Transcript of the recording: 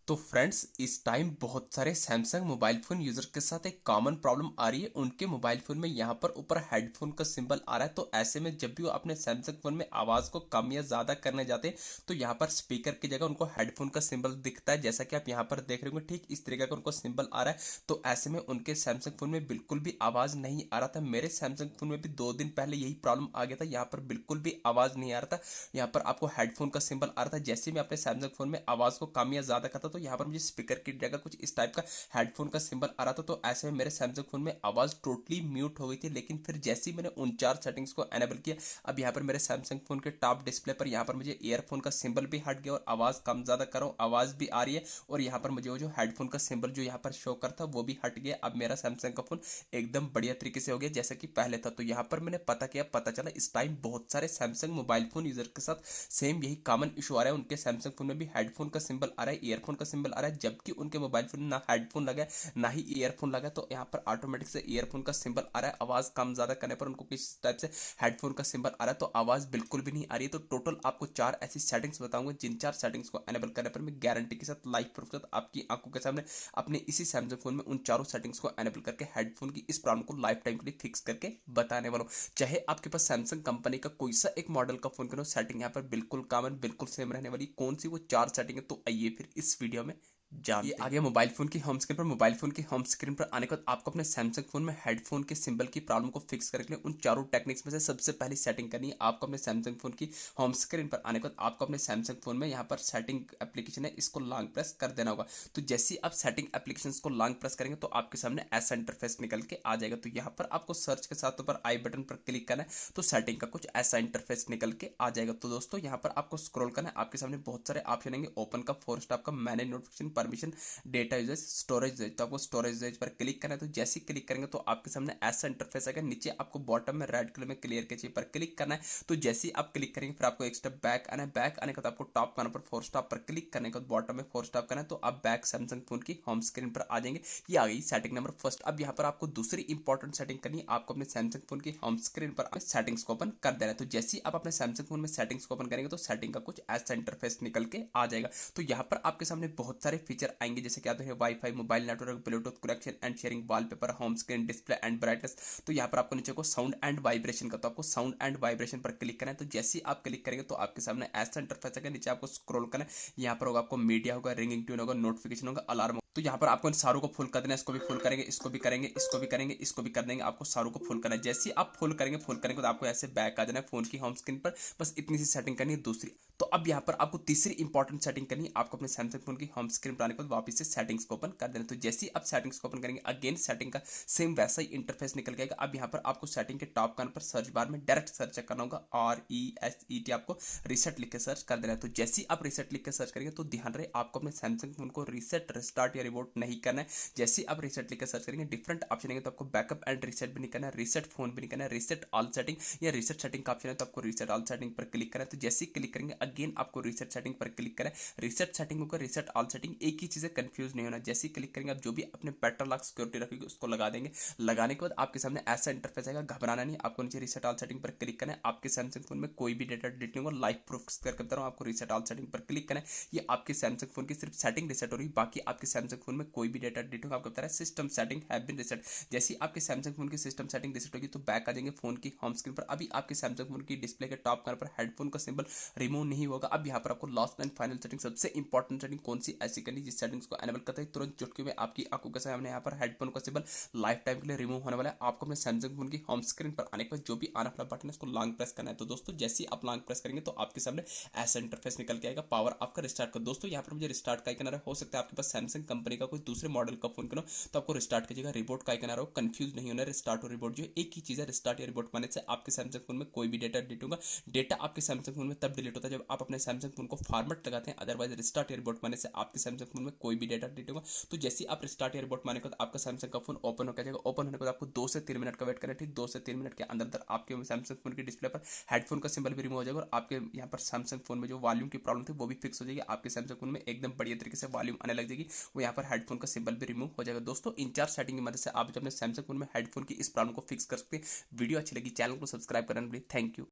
तो फ्रेंड्स, इस टाइम बहुत सारे सैमसंग मोबाइल फोन यूजर के साथ एक कॉमन प्रॉब्लम आ रही है। उनके मोबाइल फोन में यहाँ पर ऊपर हेडफोन का सिंबल आ रहा है। तो ऐसे में जब भी वो अपने सैमसंग फोन में आवाज को कम या ज्यादा करने जाते हैं तो यहाँ पर स्पीकर की जगह उनको हेडफोन का सिंबल दिखता है। जैसा कि आप यहाँ पर देख रहे होंगे, ठीक इस तरीके का उनको सिंबल आ रहा है। तो ऐसे में उनके सैमसंग फोन में बिल्कुल भी आवाज नहीं आ रहा था। मेरे सैमसंग फोन में भी 2 दिन पहले यही प्रॉब्लम आ गया था। यहाँ पर बिल्कुल भी आवाज नहीं आ रहा था। यहाँ पर आपको हेडफोन का सिंबल आ रहा था। जैसे मैं अपने सैमसंग फोन में आवाज को कम या ज्यादा करता तो यहाँ पर मुझे स्पीकर की जगह कुछ इस टाइप का हेडफोन का सिंबल आ रहा था। तो ऐसे में मेरे सैमसंग फोन में आवाज टोटली म्यूट हो गई थी। लेकिन फिर जैसे ही मैंने उन 4 सेटिंग्स को एनेबल किया, अब यहाँ पर मेरे सैमसंग फोन के टॉप डिस्प्ले पर यहाँ पर मुझे ईयरफोन का सिंबल भी हट गया और आवाज कम ज्यादा कर रहा हूँ, आवाज भी आ रही है। और यहाँ पर मुझे वो जो हेडफोन का सिंबल जो यहाँ पर शो करता वो भी हट गया। अब मेरा सैमसंग का फोन एकदम बढ़िया तरीके से हो गया जैसा कि पहले था। तो यहाँ पर मैंने पता किया, पता चला इस टाइम बहुत सारे सैमसंग मोबाइल फोन यूजर के साथ सेम यही कॉमन इशू आ रहा है। उनके सैमसंग फोन में भी हेडफोन का सिंबल आ रहा है, ईयरफोन का सिंबल आ रहा है, जबकि उनके मोबाइल फोन में ना हेडफोन लगा है ना ही ईयरफोन लगा है। तो यहाँ पर ऑटोमेटिक से ईयरफोन का सिंबल आ रहा है। आवाज कम ज्यादा करने पर उनको किस टाइप से हेडफोन का सिंबल आ रहा है, तो आवाज बिल्कुल भी नहीं आ रही है। तो टोटल आपको 4 ऐसी सेटिंग्स बताऊंगा, जिन 4 सेटिंग्स को एनेबल करने पर मैं गारंटी के साथ, लाइव प्रूफ के साथ आपकी आंखों के सामने अपने इसी सैमसंग फोन में उन चारों सेटिंग्स को एनेबल करके हेडफोन की इस प्रॉब्लम को लाइफ टाइम के लिए फिक्स करके बताने वाला हूँ। चाहे आपके पास सैमसंग कंपनी का कोई सा एक मॉडल का फोन करो, सेटिंग यहाँ पर बिल्कुल कॉमन, बिल्कुल सेम रहने वाली। कौन सी वो 4 सेटिंग है, तो आइए फिर इस वीडियो में जानते हैं। आगे मोबाइल फोन की होम स्क्रीन पर, मोबाइल फोन की होम स्क्रीन पर आने के बाद आपको अपने सैमसंग फोन में हेडफोन के सिंबल की प्रॉब्लम को फिक्स करने के लिए उन चारों टेक्निक्स में से सबसे पहली सेटिंग करनी है। आपको अपने सैमसंग फोन की होम स्क्रीन पर आने के बाद आपको अपने सैमसंग फोन में यहाँ पर सेटिंग एप्लीकेशन है, इसको लॉन्ग प्रेस कर देना होगा। तो जैसे ही आप सेटिंग एप्लीकेशन को लॉन्ग प्रेस करेंगे तो आपके सामने ऐसा इंटरफेस निकल के आ जाएगा। तो यहाँ पर आपको सर्च के साथ ऊपर आई बटन पर क्लिक करना है, तो सेटिंग का कुछ ऐसा इंटरफेस निकल के आ जाएगा। तो दोस्तों यहाँ पर आपको स्क्रॉल करना है, आपके सामने बहुत सारे ऑप्शन आएंगे। ओपन का, फोर स्टॉप का, manage notification, permission, data usage, storage usage. तो आपको स्टोरेज यूजेज पर क्लिक करना है। तो जैसे ही क्लिक करेंगे तो आपके सामने ऐसा इंटरफेस आएगा। नीचे आपको बॉटम में रेड कलर में क्लियर के चाहिए पर क्लिक करना है। तो जैसे ही आप क्लिक करेंगे फिर आपको एक स्टेप बैक आना है। बैक आने के बाद आपको टॉप करना पर फोर स्टॉप पर क्लिक करने के बाद बॉटम में फोर स्टॉप करना है। तो आप बैक सैमसंग फोन की होम स्क्रीन पर आ जाएंगे। ये आ गई सेटिंग नंबर फर्स्ट। अब यहाँ पर आपको दूसरी इंपॉर्टेंट सेटिंग करनी है। आपको अपने सैमसंग फोन की होम स्क्रीन पर सेटिंग्स को ओपन कर देना है। तो जैसे ही आप अपने सैमसंग फोन में सेटिंग्स को ओपन करेंगे तो सेटिंग का कुछ ऐसा इंटरफेस निकल के आ जाएगा। तो यहाँ पर आपके सामने बहुत सारे फीचर आएंगे, जैसे कि आप देखें wifi, mobile network, Bluetooth connection and sharing, wallpaper, home screen, display and brightness. तो यहाँ पर आपको नीचे को साउंड एंड वाइब्रेशन का, तो आपको साउंड एंड वाइब्रेशन पर क्लिक करना है। तो जैसे ही आप क्लिक करेंगे तो आपके सामने ऐसा इंटरफेस आएगा। नीचे आपको स्क्रॉल करना है, यहाँ पर होगा आपको मीडिया होगा, रिंगिंग ट्यून होगा, नोटिफिकेशन होगा, अलार्म। तो यहाँ पर आपको इन सारों को फुल कर देना है। इसको भी फुल करेंगे, इसको भी करेंगे, इसको भी करेंगे, इसको भी कर देंगे। आपको सारों को फुल करना है। जैसे ही आप फुल करेंगे, फुल करेंगे तो आपको ऐसे बैक आ जाना है फोन की होम स्क्रीन पर। बस इतनी सी सेटिंग करनी है। दूसरी, तो अब यहाँ पर आपको तीसरी इंपॉर्टेंट सेटिंग करनी है। आपको अपने सैमसंग फोन की होम स्क्रीन पर आने के बाद वापस से सेटिंग्स को ओपन कर देना। तो जैसे ही आप सेटिंग्स को ओपन करेंगे, अगेन सेटिंग का सेम वैसा ही इंटरफेस निकल गएगा। अब यहाँ पर आपको सेटिंग के टॉप कार्नर पर सर्च बार में डायरेक्ट सर्च करना होगा, RESET। आपको रिसेट लिख के सर्च कर देना है। तो जैसे ही आप रिसेट लिख के सर्च करेंगे तो ध्यान रहे आपको अपने सैमसंग फोन को रिसेट, रिस्टार्ट या रिबूट नहीं करना है। जैसे ही आप रिसेट लिख के सर्च करेंगे डिफरेंट ऑप्शन आएंगे। तो आपको बैकअप एंड रिसेट भी नहीं करना है, रिसेट फोन भी नहीं करना है, रिसेट ऑल सेटिंग या रिसेट सेटिंग का ऑप्शन है तो आपको रिसेट ऑल सेटिंग पर क्लिक करना है। तो जैसे ही क्लिक करेंगे अगेन आपको रिसेट सेटिंग पर क्लिक करें। रिसेट सेटिंग होकर रिसेट ऑल सेटिंग, एक ही चीज है, कंफ्यूज नहीं होना। जैसे ही क्लिक करेंगे आप जो भी अपने बेटर लॉक सिक्योरिटी रखेंगे उसको लगा देंगे। लगाने के बाद आपके सामने ऐसा इंटरफेस आएगा। घबराना नहीं, आपको नीचे रिसेट ऑल सेटिंग पर क्लिक करना है। आपके सैमसंग फोन में कोई भी डेटा डिलीट नहीं होगा। लाइव प्रूफ करके बता रहा हूँ, आपको रिसेट ऑल सेटिंग पर क्लिक करना है। ये आपके सैमसंग फोन की सिर्फ सेटिंग रिसेट हो रही है, बाकी आपके सैमसंग फोन में कोई भी डेटा डिलीट होगा। आपको बता रहा है system setting have been reset. जैसे ही आपके सैमसंग फोन की सिस्टम सेटिंग रिसेट होगी तो बैक आ जाएंगे फोन की होम स्क्रीन पर। अभी आपके सैमसंग फोन की डिस्प्ले के टॉप कार्नर पर हेडफोन का सिंबल रिमूव नहीं होगा। अब यहाँ पर आपको लास्ट एंड फाइनल सेटिंग, सबसे इंपॉर्टेंट सेटिंग कौन सी ऐसी करनी जिस सेटिंग्स को एनेबल करते ही तुरंत चुटकी में आपकी आंखों के सामने यहाँ पर हेडफोन का सिंबल लाइफ टाइम के लिए रिमूव होने वाला है। आपको अपने सैमसंग फोन की होम स्क्रीन पर आने के बाद जो भी आना वाला बटन है उसको लॉन्ग प्रेस करना है। तो दोस्तों जैसे ही आप लॉन्ग प्रेस करेंगे तो आपके सामने ऐसा इंटरफेस निकल के आएगा, पावर आपका रिस्टार्ट कर। दोस्तों यहाँ पर मुझे रिस्टार्ट का आइकन आ रहा है, हो सकता है आपके पास सैमसंग कंपनी का कोई दूसरे मॉडल का फोन करो तो आपको रिस्टार्ट की जगह रिबोट का आइकन आ रहा हो। कंफ्यूज नहीं होना, रिस्टार्ट और रिबोट जो एक ही चीज है। रिस्टार्ट या रिबोट माने से आपके सैमसंग फोन में कोई भी डेटा डिलीट होगा। डेटा आपके सैमसंग फोन में तब डिलीट होता है जब आप अपने सैमसंग फोन को फॉर्मेट लगाते हैं। अदरवाइज रिस्टार्ट या रिबोट माने से आपके सैमसंग फोन में कोई भी डेटा डिलीट होगा। तो जैसे ही आप रिस्टार्ट या रिबोट माने के बाद आपका सैमसंग का फोन ओपन हो जाएगा। ओपन होने के बाद आपको 2 से 3 मिनट का वेट करना है। ठीक 2 से 3 मिनट के अंदर अंदर आपके सैमसंग फोन की डिस्प्ले पर हेडफोन का सिंबल भी रिमूव हो जाएगा और आपके यहाँ पर सैमसंग फोन में जो वॉल्यूम की प्रॉब्लम थी वो भी फिक्स हो जाएगी। आपके सैमसंग फोन में एकदम बढ़िया तरीके से वॉल्यूम आने लग जाएगी। वो यहाँ पर हेडफोन का सिंबल भी रिमूव हो जाएगा। दोस्तों इन 4 सेटिंग की मदद से आप अपने सैमसंग फोन में हेडफोन की इस प्रॉब्लम को फिक्स कर सकते हैं। वीडियो अच्छी लगी चैनल को सब्सक्राइब करना प्लीज। Thank you.